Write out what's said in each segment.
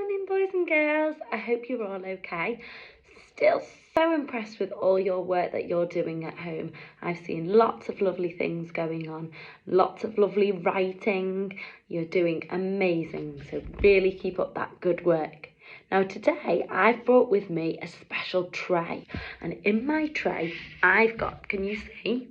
morning, boys and girls. I hope you're all okay. Still so impressed with all your work that you're doing at home. I've seen lots of lovely things going on, lots of lovely writing. You're doing amazing, so really keep up that good work. Now today I've brought with me a special tray, and in my tray I've got, can you see?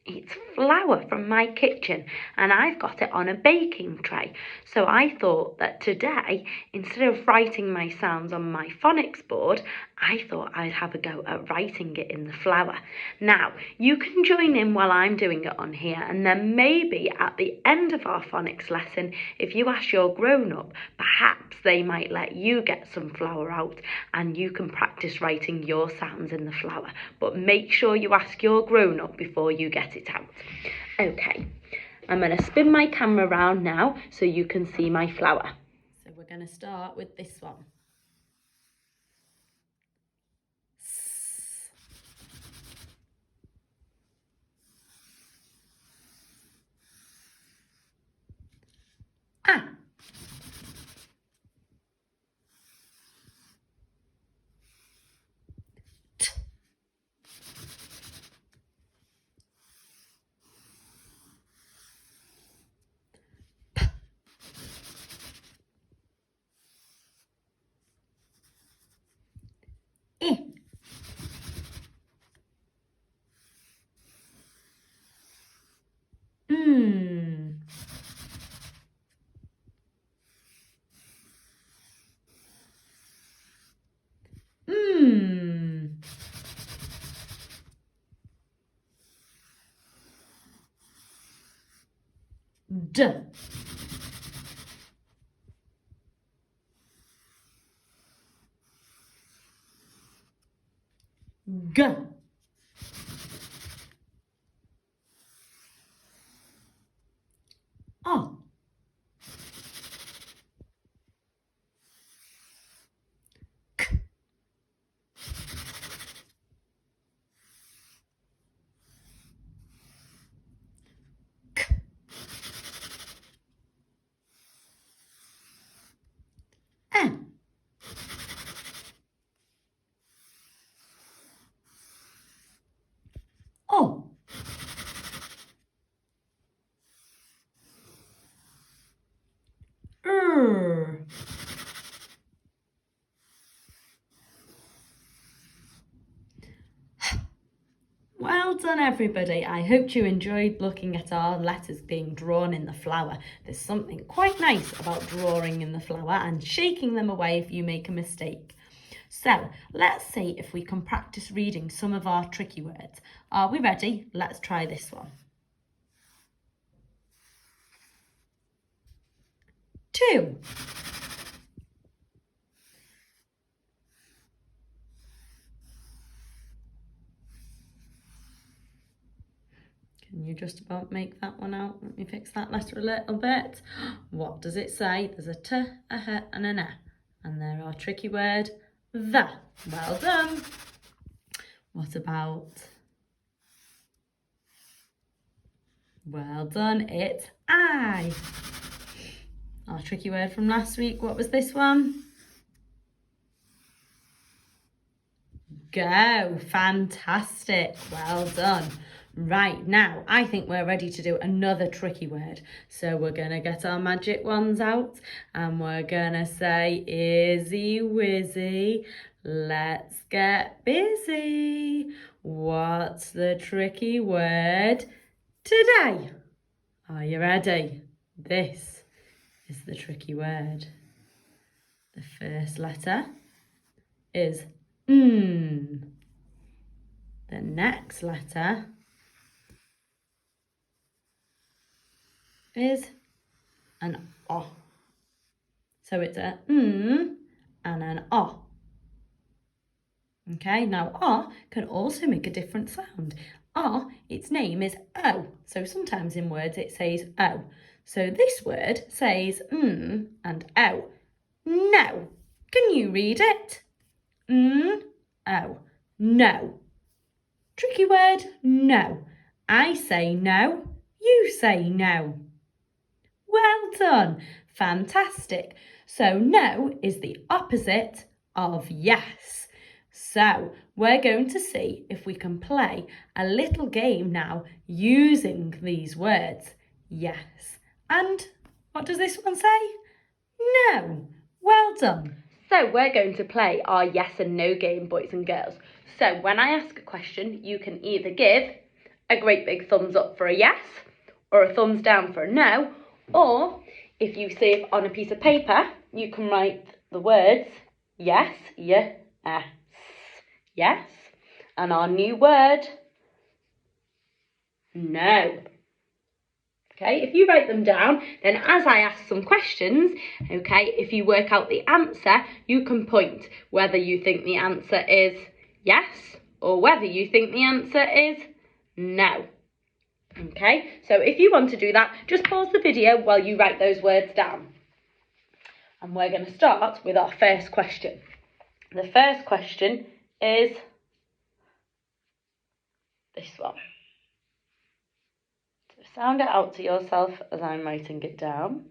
It's flour from my kitchen, and I've got it on a baking tray. So I thought that today, instead of writing my sounds on my phonics board, I thought I'd have a go at writing it in the flour. Now, you can join in while I'm doing it on here, and then maybe at the end of our phonics lesson, if you ask your grown-up, perhaps they might let you get some flour out and you can practice writing your sounds in the flour. But make sure you ask your grown-up before you get it out. Okay, I'm going to spin my camera around now so you can see my flour. So we're going to start with this one. Ah. T. P. I. Mm. Mm. D. G. O. K. K. N. O. R. Well done, everybody. I hope you enjoyed looking at our letters being drawn in the flour. There's something quite nice about drawing in the flour and shaking them away if you make a mistake. So let's see if we can practice reading some of our tricky words. Are we ready? Let's try this one. 2. Can you just about make that one out? Let me fix that letter a little bit. What does it say? There's a T, a H and an E. And there our tricky word, the. Well done. What about? Well done, it's I. Our tricky word from last week, what was this one? Go. Fantastic. Well done. Right, now I think we're ready to do another tricky word. So we're going to get our magic wands out and we're going to say, Izzy Wizzy, let's get busy. What's the tricky word today? Are you ready? This is the tricky word. The first letter is The next letter is an O. So it's a and an O. Okay, now O can also make a different sound. O, its name is O. So sometimes in words it says O. So this word says and O. No. Can you read it? O. No. Tricky word, no. I say no, you say no. Well done. Fantastic. So no is the opposite of yes. So we're going to see if we can play a little game now using these words. Yes. And what does this one say? No. Well done. So we're going to play our yes and no game, boys and girls. So when I ask a question, you can either give a great big thumbs up for a yes, or a thumbs down for a no, or if you see it on a piece of paper, you can write the words yes, yes, yes, and our new word, no. Okay, if you write them down, then as I ask some questions, okay, if you work out the answer, you can point whether you think the answer is yes or whether you think the answer is no. Okay, so if you want to do that, just pause the video while you write those words down. And we're going to start with our first question. The first question is this one. So sound it out to yourself as I'm writing it down.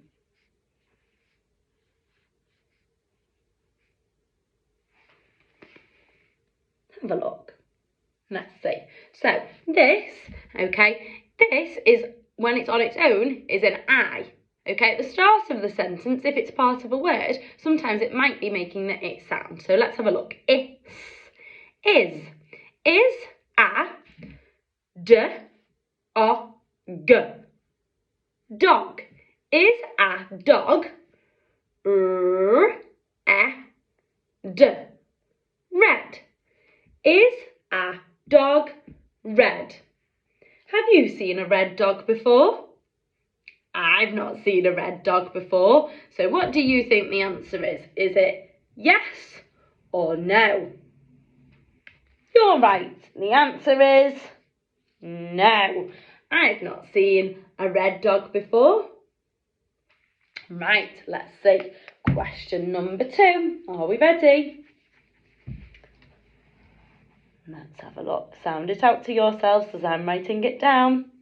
Have a look. Let's see. So this, okay, this is, when it's on its own, is an I. Okay, at the start of the sentence, if it's part of a word, sometimes it might be making the it sound. So let's have a look. Is, a, d, o, g. Dog. Is a dog, r, e, d. Red. Is a dog red? Have you seen a red dog before? I've not seen a red dog before. So what do you think the answer is? Is it yes or no? You're right. The answer is no. I've not seen a red dog before. Right, let's see. Question number 2. Are we ready? Let's have a look. Sound it out to yourselves as I'm writing it down.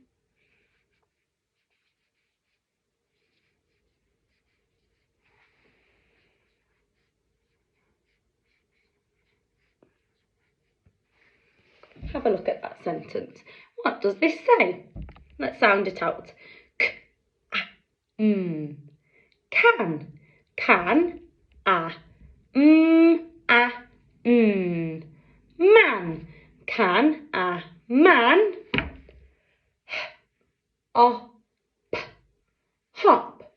Have a look at that sentence. What does this say? Let's sound it out. Can. Can. Man. Can man hop. Hop.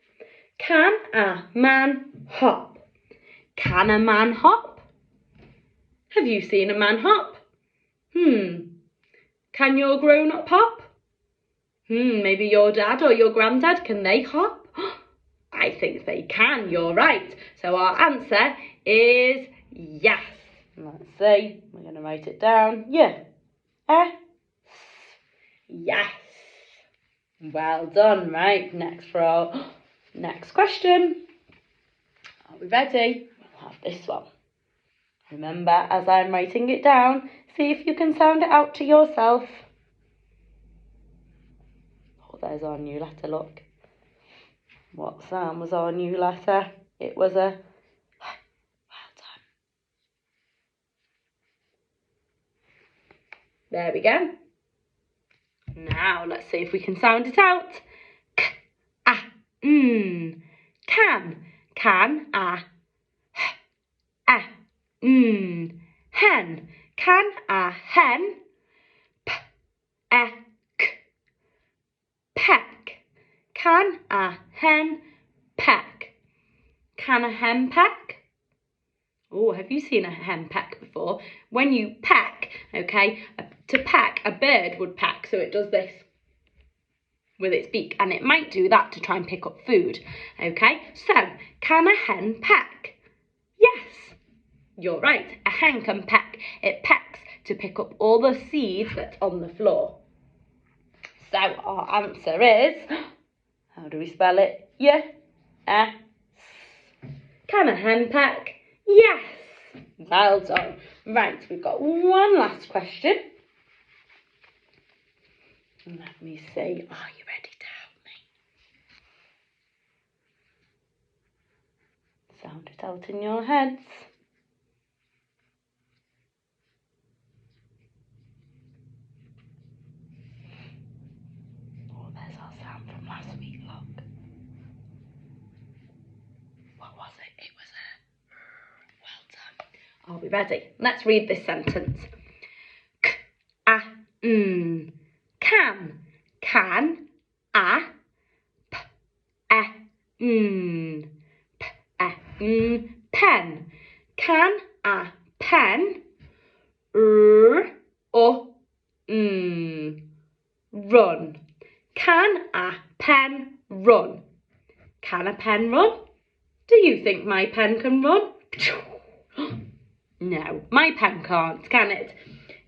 Can a man hop? Can a man hop? Have you seen a man hop? Can your grown-up hop? Maybe your dad or your granddad, can they hop? I think they can, you're right. So our answer is yes. Let's see, we're going to write it down. Yes. Yes. Well done, right. Next for our next question. Are we ready? We'll have this one. Remember, as I'm writing it down, see if you can sound it out to yourself. Oh, there's our new letter, look. What sound was our new letter? It was a well done. There we go. Now, let's see if we can sound it out. Can. Can, hen. Can a hen peck? Can a hen peck? Can a hen peck? Oh, have you seen a hen peck before? When you peck, okay, to peck, a bird would peck, so it does this with its beak, and it might do that to try and pick up food, okay? So, can a hen peck? Yes, you're right, a hen can peck. It pecks to pick up all the seeds that's on the floor. So, our answer is, how do we spell it? Yes. Can a hen peck? Yes. Well done. Right, we've got one last question. Let me see. Are you ready to help me? Sound it out in your heads. Oh, there's our sound from last week, look. What was it? It was a well done. Are we ready? Let's read this sentence. Can, a, pen. Can a pen, run. Can a pen run? Can a pen run? Do you think my pen can run? No, my pen can't, can it?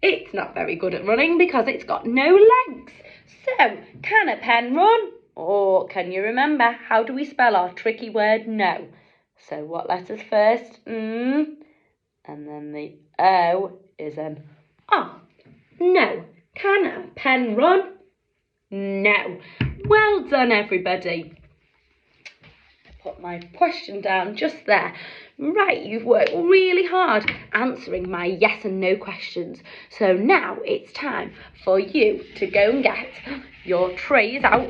It's not very good at running because it's got no legs. So, can a pen run? Or can you remember, how do we spell our tricky word no? So what letters first? And then the O is an O. No. Can a pen run? No. Well done, everybody. Put my question down just there. Right, you've worked really hard answering my yes and no questions. So now it's time for you to go and get your trays out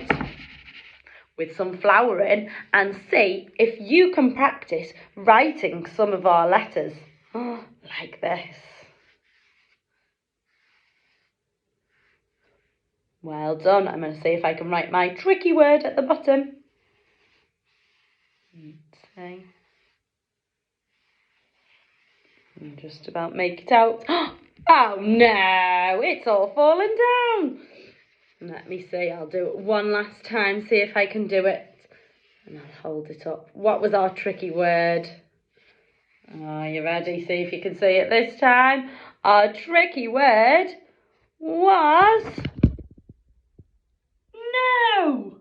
with some flour in and see if you can practice writing some of our letters. Like this. Well done. I'm going to see if I can write my tricky word at the bottom. Let's see. And just about make it out. Oh no, it's all fallen down. Let me see, I'll do it one last time, see if I can do it. And I'll hold it up. What was our tricky word? Are you ready? See if you can see it this time. Our tricky word was no.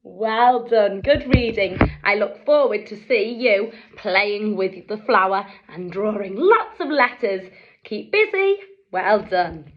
Well done, good reading. I look forward to see you playing with the flour and drawing lots of letters. Keep busy. Well done.